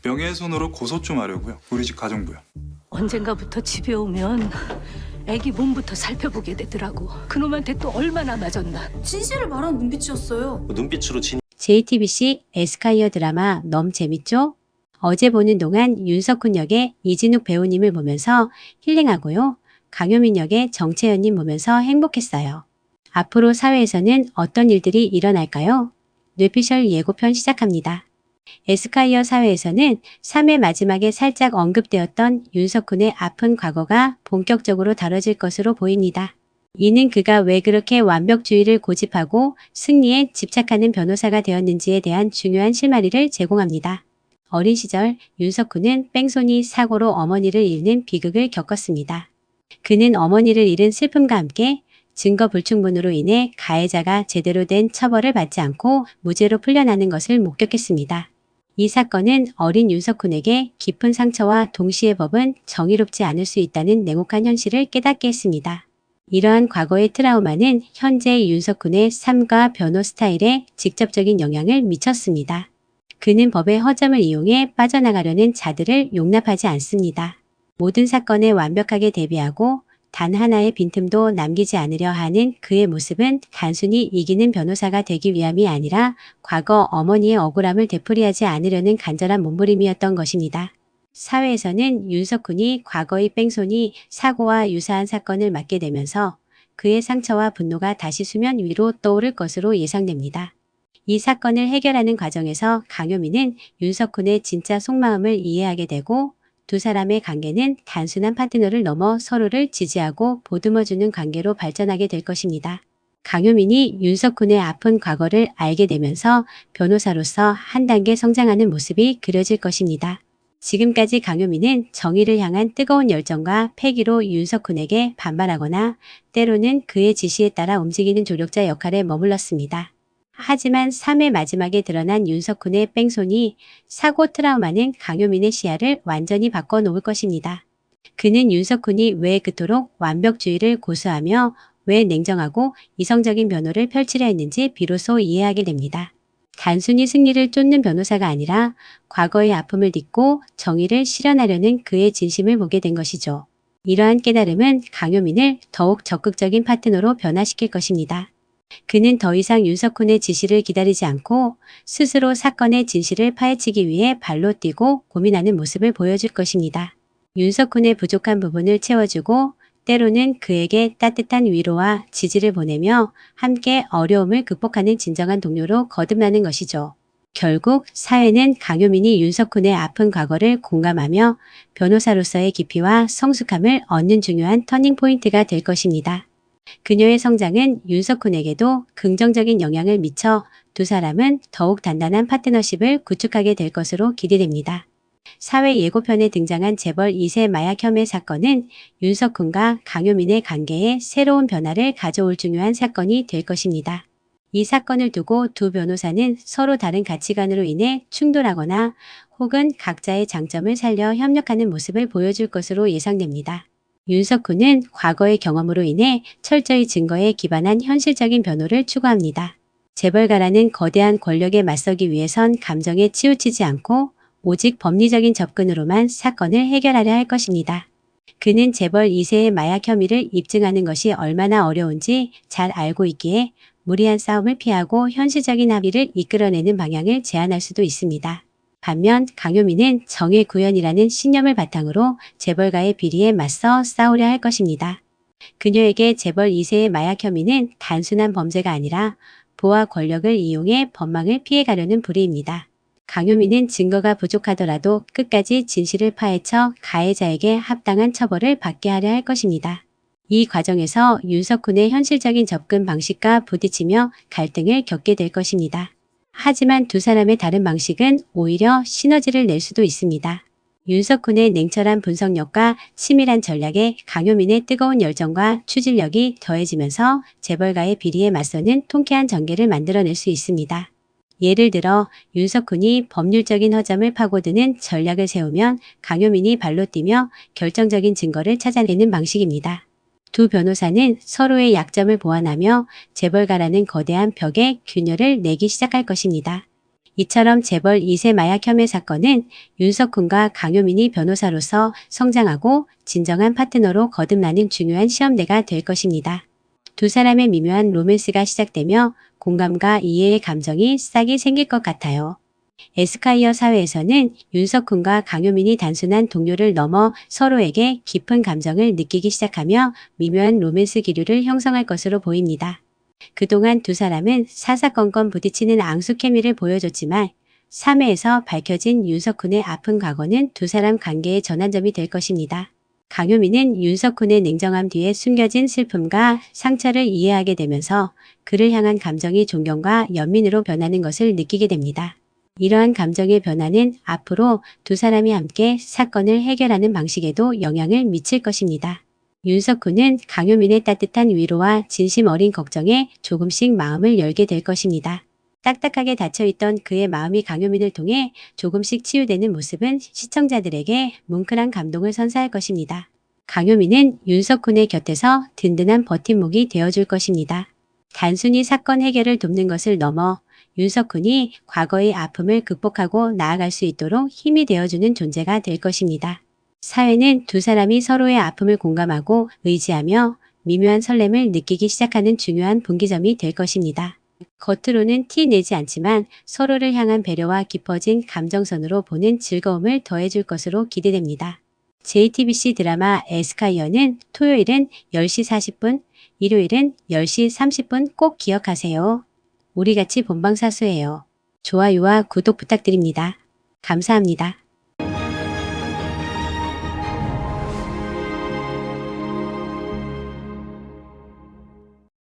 명예훼손으로 고소 좀 하려고요. 우리 집 가정부요. 언젠가부터 집에 오면 애기 몸부터 살펴보게 되더라고. 그놈한테 또 얼마나 맞았나. 진실을 말하는 눈빛이었어요. 눈빛으로 JTBC 에스카이어 드라마 너무 재밌죠? 어제 보는 동안 윤석훈 역의 이진욱 배우님을 보면서 힐링하고요. 강효민 역의 정채연님 보면서 행복했어요. 앞으로 사회에서는 어떤 일들이 일어날까요? 뇌피셜 예고편 시작합니다. 에스카이어 사회에서는 3회 마지막에 살짝 언급되었던 윤석훈의 아픈 과거가 본격적으로 다뤄질 것으로 보입니다. 이는 그가 왜 그렇게 완벽주의를 고집하고 승리에 집착하는 변호사가 되었는지에 대한 중요한 실마리를 제공합니다. 어린 시절 윤석훈은 뺑소니 사고로 어머니를 잃는 비극을 겪었습니다. 그는 어머니를 잃은 슬픔과 함께 증거 불충분으로 인해 가해자가 제대로 된 처벌을 받지 않고 무죄로 풀려나는 것을 목격했습니다. 이 사건은 어린 윤석훈에게 깊은 상처와 동시에 법은 정의롭지 않을 수 있다는 냉혹한 현실을 깨닫게 했습니다. 이러한 과거의 트라우마는 현재의 윤석훈의 삶과 변호 스타일에 직접적인 영향을 미쳤습니다. 그는 법의 허점을 이용해 빠져나가려는 자들을 용납하지 않습니다. 모든 사건에 완벽하게 대비하고 단 하나의 빈틈도 남기지 않으려 하는 그의 모습은 단순히 이기는 변호사가 되기 위함이 아니라 과거 어머니의 억울함을 되풀이하지 않으려는 간절한 몸부림이었던 것입니다. 사회에서는 윤석훈이 과거의 뺑소니 사고와 유사한 사건을 맡게 되면서 그의 상처와 분노가 다시 수면 위로 떠오를 것으로 예상됩니다. 이 사건을 해결하는 과정에서 강효민은 윤석훈의 진짜 속마음을 이해하게 되고 두 사람의 관계는 단순한 파트너를 넘어 서로를 지지하고 보듬어주는 관계로 발전하게 될 것입니다. 강효민이 윤석훈의 아픈 과거를 알게 되면서 변호사로서 한 단계 성장하는 모습이 그려질 것입니다. 지금까지 강효민은 정의를 향한 뜨거운 열정과 패기로 윤석훈에게 반발하거나 때로는 그의 지시에 따라 움직이는 조력자 역할에 머물렀습니다. 하지만 3회 마지막에 드러난 윤석훈의 뺑소니 사고 트라우마는 강효민의 시야를 완전히 바꿔놓을 것입니다. 그는 윤석훈이 왜 그토록 완벽주의를 고수하며 왜 냉정하고 이성적인 변호를 펼치려 했는지 비로소 이해하게 됩니다. 단순히 승리를 쫓는 변호사가 아니라 과거의 아픔을 딛고 정의를 실현하려는 그의 진심을 보게 된 것이죠. 이러한 깨달음은 강효민을 더욱 적극적인 파트너로 변화시킬 것입니다. 그는 더 이상 윤석훈의 지시를 기다리지 않고 스스로 사건의 진실을 파헤치기 위해 발로 뛰고 고민하는 모습을 보여줄 것입니다. 윤석훈의 부족한 부분을 채워주고 때로는 그에게 따뜻한 위로와 지지를 보내며 함께 어려움을 극복하는 진정한 동료로 거듭나는 것이죠. 결국 사회는 강효민이 윤석훈의 아픈 과거를 공감하며 변호사로서의 깊이와 성숙함을 얻는 중요한 터닝포인트가 될 것입니다. 그녀의 성장은 윤석훈에게도 긍정적인 영향을 미쳐 두 사람은 더욱 단단한 파트너십을 구축하게 될 것으로 기대됩니다. 사회 예고편에 등장한 재벌 2세 마약 혐의 사건은 윤석훈과 강효민의 관계에 새로운 변화를 가져올 중요한 사건이 될 것입니다. 이 사건을 두고 두 변호사는 서로 다른 가치관으로 인해 충돌하거나 혹은 각자의 장점을 살려 협력하는 모습을 보여줄 것으로 예상됩니다. 윤석훈은 과거의 경험으로 인해 철저히 증거에 기반한 현실적인 변호를 추구합니다. 재벌가라는 거대한 권력에 맞서기 위해선 감정에 치우치지 않고 오직 법리적인 접근으로만 사건을 해결하려 할 것입니다. 그는 재벌 2세의 마약 혐의를 입증하는 것이 얼마나 어려운지 잘 알고 있기에 무리한 싸움을 피하고 현실적인 합의를 이끌어내는 방향을 제안할 수도 있습니다. 반면 강효민은 정의 구현이라는 신념을 바탕으로 재벌가의 비리에 맞서 싸우려 할 것입니다. 그녀에게 재벌 2세의 마약 혐의는 단순한 범죄가 아니라 부와 권력을 이용해 법망을 피해가려는 불의입니다. 강효민은 증거가 부족하더라도 끝까지 진실을 파헤쳐 가해자에게 합당한 처벌을 받게 하려 할 것입니다. 이 과정에서 윤석훈의 현실적인 접근 방식과 부딪히며 갈등을 겪게 될 것입니다. 하지만 두 사람의 다른 방식은 오히려 시너지를 낼 수도 있습니다. 윤석훈의 냉철한 분석력과 치밀한 전략에 강효민의 뜨거운 열정과 추진력이 더해지면서 재벌가의 비리에 맞서는 통쾌한 전개를 만들어낼 수 있습니다. 예를 들어 윤석훈이 법률적인 허점을 파고드는 전략을 세우면 강효민이 발로 뛰며 결정적인 증거를 찾아내는 방식입니다. 두 변호사는 서로의 약점을 보완하며 재벌가라는 거대한 벽에 균열을 내기 시작할 것입니다. 이처럼 재벌 2세 마약 혐의 사건은 윤석훈과 강효민이 변호사로서 성장하고 진정한 파트너로 거듭나는 중요한 시험대가 될 것입니다. 두 사람의 미묘한 로맨스가 시작되며 공감과 이해의 감정이 싹이 생길 것 같아요. 에스콰이어 사회에서는 윤석훈과 강효민이 단순한 동료를 넘어 서로에게 깊은 감정을 느끼기 시작하며 미묘한 로맨스 기류를 형성할 것으로 보입니다. 그동안 두 사람은 사사건건 부딪히는 앙숙 케미를 보여줬지만 3회에서 밝혀진 윤석훈의 아픈 과거는 두 사람 관계의 전환점이 될 것입니다. 강효민은 윤석훈의 냉정함 뒤에 숨겨진 슬픔과 상처를 이해하게 되면서 그를 향한 감정이 존경과 연민으로 변하는 것을 느끼게 됩니다. 이러한 감정의 변화는 앞으로 두 사람이 함께 사건을 해결하는 방식에도 영향을 미칠 것입니다. 윤석훈은 강효민의 따뜻한 위로와 진심 어린 걱정에 조금씩 마음을 열게 될 것입니다. 딱딱하게 닫혀있던 그의 마음이 강효민을 통해 조금씩 치유되는 모습은 시청자들에게 뭉클한 감동을 선사할 것입니다. 강효민은 윤석훈의 곁에서 든든한 버팀목이 되어줄 것입니다. 단순히 사건 해결을 돕는 것을 넘어 윤석훈이 과거의 아픔을 극복하고 나아갈 수 있도록 힘이 되어주는 존재가 될 것입니다. 사회는 두 사람이 서로의 아픔을 공감하고 의지하며 미묘한 설렘을 느끼기 시작하는 중요한 분기점이 될 것입니다. 겉으로는 티 내지 않지만 서로를 향한 배려와 깊어진 감정선으로 보는 즐거움을 더해줄 것으로 기대됩니다. JTBC 드라마 에스콰이어는 토요일은 10시 40분, 일요일은 10시 30분 꼭 기억하세요. 우리 같이 본방사수해요. 좋아요와 구독 부탁드립니다. 감사합니다.